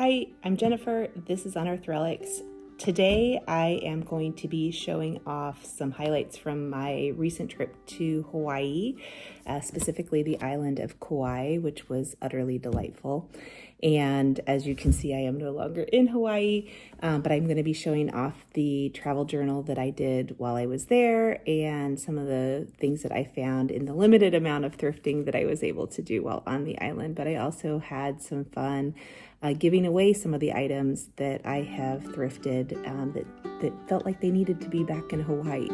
Hi, I'm Jennifer. This is On Earth Relics. Today I am going to be showing off some highlights from my recent trip to Hawaii, specifically the island of Kauai, which was utterly delightful. And as you can see, I am no longer in Hawaii, but I'm going to be showing off the travel journal that I did while I was there and some of the things that I found in the limited amount of thrifting that I was able to do while on the island. But I also had some fun giving away some of the items that I have thrifted that felt like they needed to be back in Hawaii.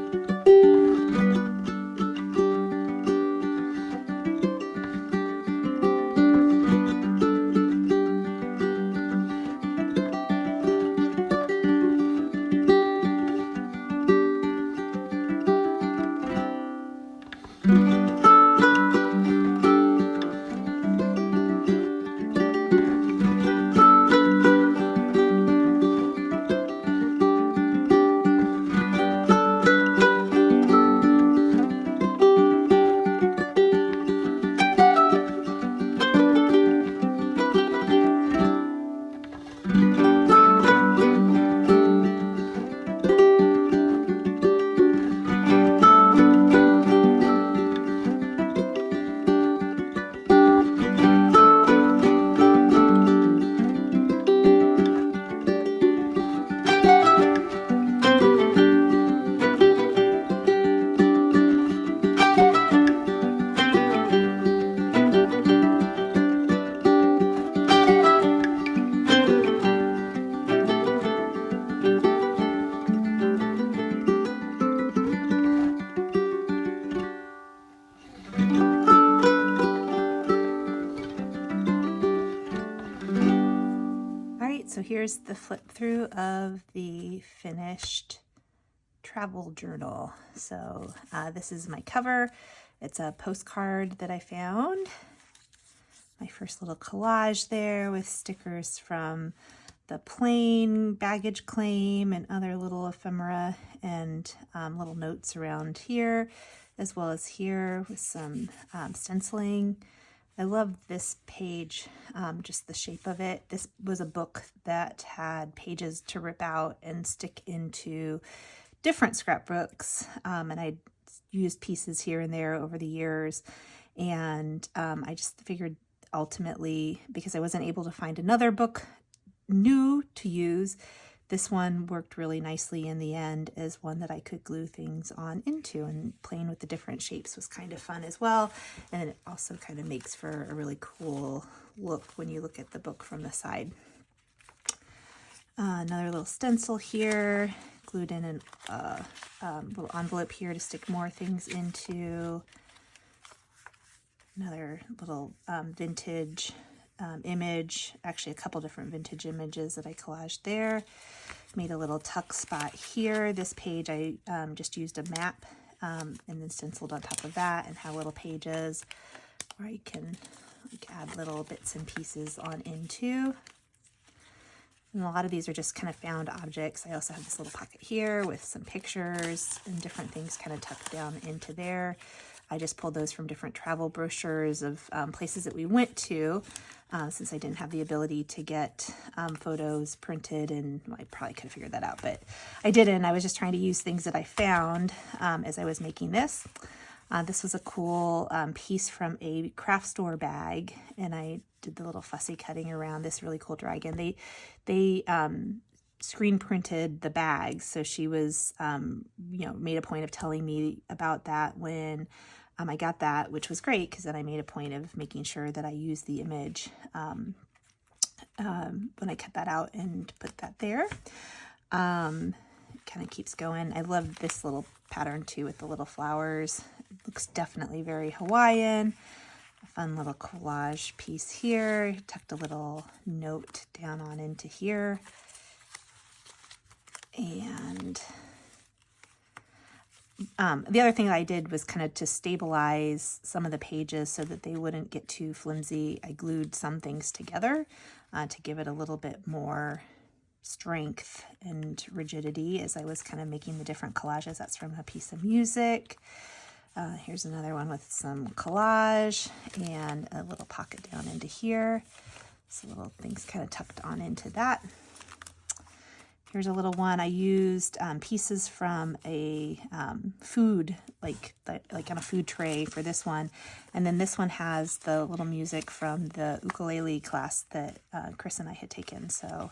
So here's the flip through of the finished travel journal. So this is my cover. It's a postcard that I found. My first little collage there with stickers from the plane, baggage claim, and other little ephemera and little notes around here, as well as here with some stenciling. I love this page, just the shape of it. This was a book that had pages to rip out and stick into different scrapbooks, and I used pieces here and there over the years, and I just figured ultimately, because I wasn't able to find another book new to use, this one worked really nicely in the end as one that I could glue things on into, and playing with the different shapes was kind of fun as well. And it also kind of makes for a really cool look when you look at the book from the side. Another little stencil here, glued in a little envelope here to stick more things into. Another little vintage image, actually a couple different vintage images that I collaged there. Made a little tuck spot here. This page I just used a map and then stenciled on top of that, and have little pages where you can add little bits and pieces on into. And a lot of these are just kind of found objects. I also have this little pocket here with some pictures and different things kind of tucked down into there. I just pulled those from different travel brochures of places that we went to, since I didn't have the ability to get photos printed, and I probably could have figured that out, but I didn't. I was just trying to use things that I found as I was making this. This was a cool piece from a craft store bag, and I did the little fussy cutting around this really cool dragon. They screen printed the bags, so she was made a point of telling me about that when I got that, which was great, because then I made a point of making sure that I used the image when I cut that out and put that there. Kind of keeps going. I love this little pattern too with the little flowers. It looks definitely very Hawaiian. A fun little collage piece here. Tucked a little note down on into here. And the other thing that I did was kind of to stabilize some of the pages so that they wouldn't get too flimsy. I glued some things together to give it a little bit more strength and rigidity as I was kind of making the different collages. That's from a piece of music. Here's another one with some collage and a little pocket down into here. So little things kind of tucked on into that. Here's a little one. I used pieces from a food, like on a food tray for this one. And then this one has the little music from the ukulele class that Chris and I had taken. So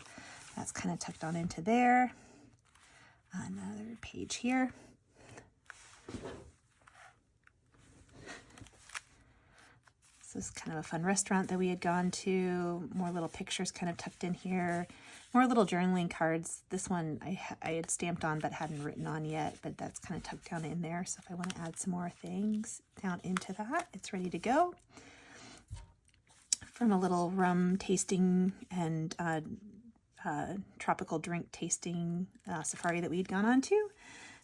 that's kind of tucked on into there. Another page here. This is kind of a fun restaurant that we had gone to. More little pictures kind of tucked in here. More little journaling cards. This one I had stamped on but hadn't written on yet, but that's kind of tucked down in there. So if I want to add some more things down into that, it's ready to go. From a little rum tasting and tropical drink tasting safari that we'd gone on to.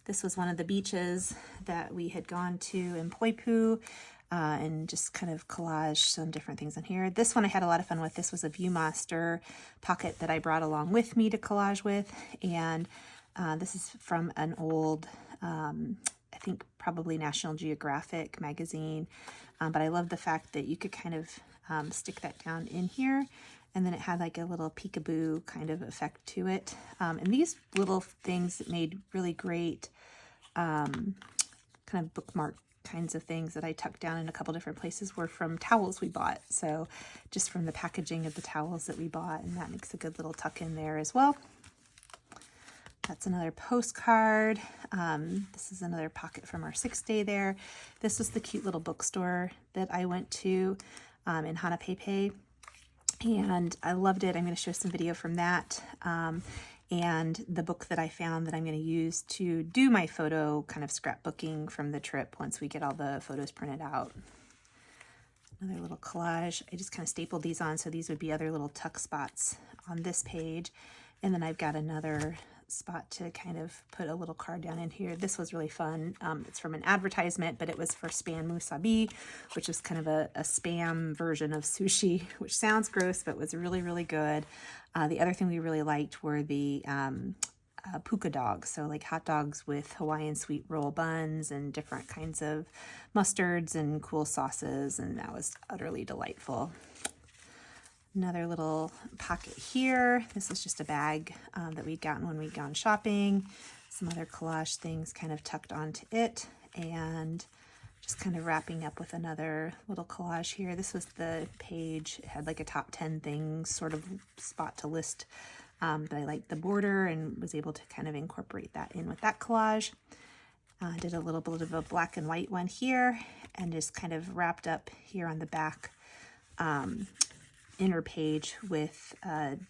This was one of the beaches that we had gone to in Poipu. And just kind of collage some different things on here. This one I had a lot of fun with. This was a Viewmaster pocket that I brought along with me to collage with. And this is from an old, I think probably National Geographic magazine. But I love the fact that you could kind of stick that down in here. And then it had like a little peekaboo kind of effect to it. And these little things made really great kind of bookmark kinds of things that I tucked down in a couple different places were from towels we bought. So just from the packaging of the towels that we bought, and that makes a good little tuck in there as well. That's another postcard. This is another pocket from our 6th day there. This was the cute little bookstore that I went to in Hanapepe, and I loved it. I'm going to show some video from that. And the book that I found that I'm going to use to do my photo kind of scrapbooking from the trip once we get all the photos printed out. Another little collage. I just kind of stapled these on, so these would be other little tuck spots on this page. And then I've got another spot to kind of put a little card down in here. This was really fun. It's from an advertisement, but it was for Span Musabi, which is kind of a spam version of sushi, which sounds gross, but was really, really good. The other thing we really liked were the puka dogs, so like hot dogs with Hawaiian sweet roll buns and different kinds of mustards and cool sauces, and that was utterly delightful. Another little pocket here. This is just a bag that we'd gotten when we'd gone shopping. Some other collage things kind of tucked onto it, and just kind of wrapping up with another little collage here. This was the page. It had like a top 10 things sort of spot to list, but I liked the border and was able to kind of incorporate that in with that collage. Did a little bit of a black and white one here, and just kind of wrapped up here on the back inner page with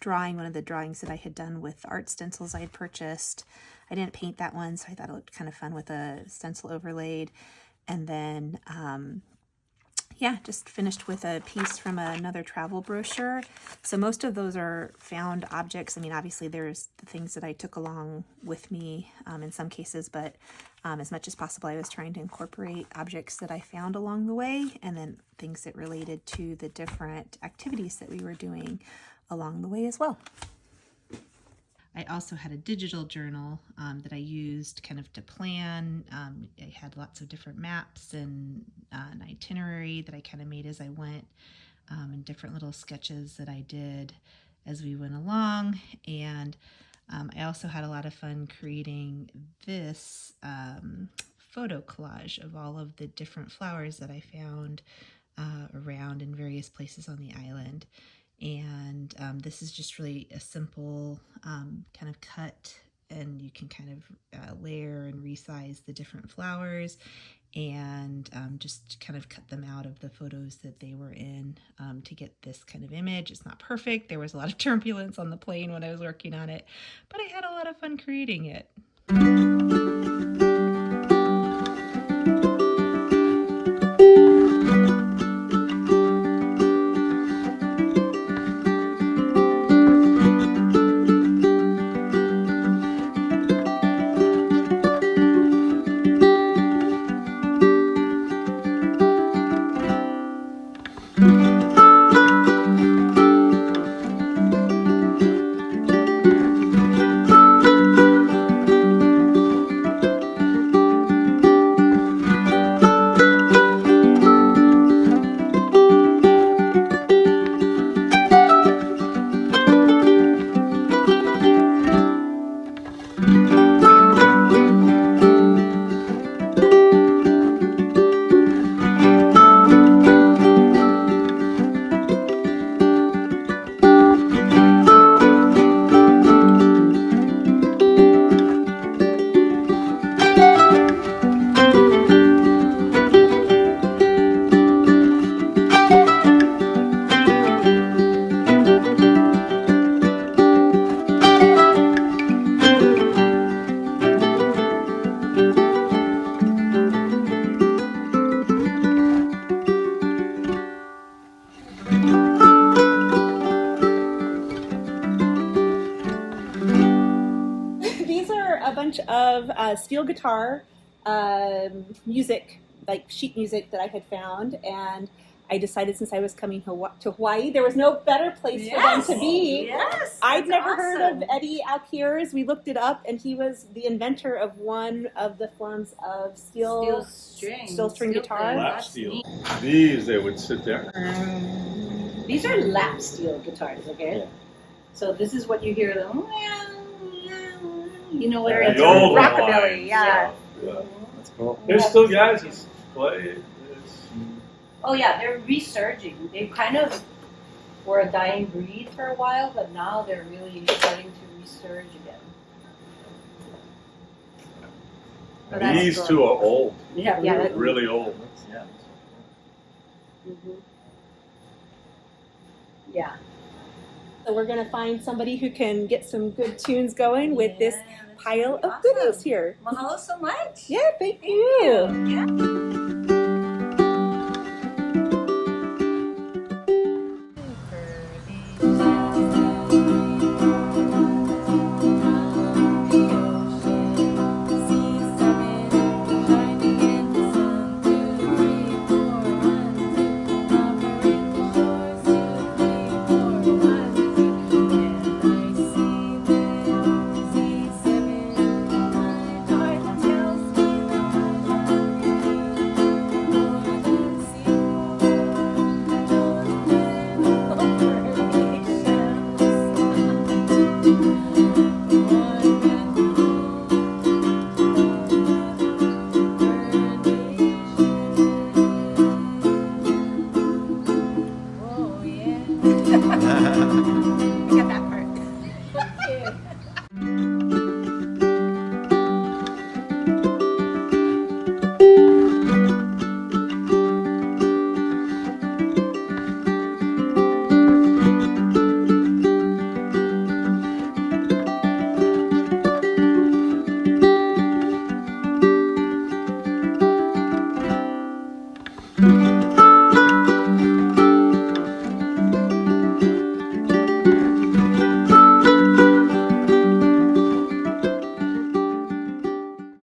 drawing, one of the drawings that I had done with art stencils I had purchased. I didn't paint that one, so I thought it looked kind of fun with a stencil overlaid. And then, yeah, just finished with a piece from another travel brochure. So most of those are found objects. I mean, obviously there's the things that I took along with me in some cases, but as much as possible, I was trying to incorporate objects that I found along the way, and then things that related to the different activities that we were doing along the way as well. I also had a digital journal that I used kind of to plan. I had lots of different maps and an itinerary that I kind of made as I went, and different little sketches that I did as we went along. And I also had a lot of fun creating this photo collage of all of the different flowers that I found around in various places on the island. And this is just really a simple kind of cut, and you can kind of layer and resize the different flowers, and just kind of cut them out of the photos that they were in to get this kind of image. It's not perfect. There was a lot of turbulence on the plane when I was working on it, but I had a lot of fun creating it. bunch of steel guitar music, like sheet music that I had found, and I decided since I was coming to Hawaii, there was no better place for them to be. Yes, I'd never heard of Eddie Alkiers. We looked it up, and he was the inventor of one of the forms of steel string guitar. Lap steel. These, they would sit there. These are lap steel guitars, okay? Yeah. So this is what you hear them. You know what? The old rockabilly, yeah. That's cool. There's still guys who play. Oh yeah, they're resurging. They kind of were a dying breed for a while, but now they're really starting to resurge again. These two are old. Yeah, really old. Yeah. Mm-hmm. Yeah. So we're going to find somebody who can get some good tunes going with this pile of goodies here. Mahalo so much. Yeah, thank you. Yeah. Yeah.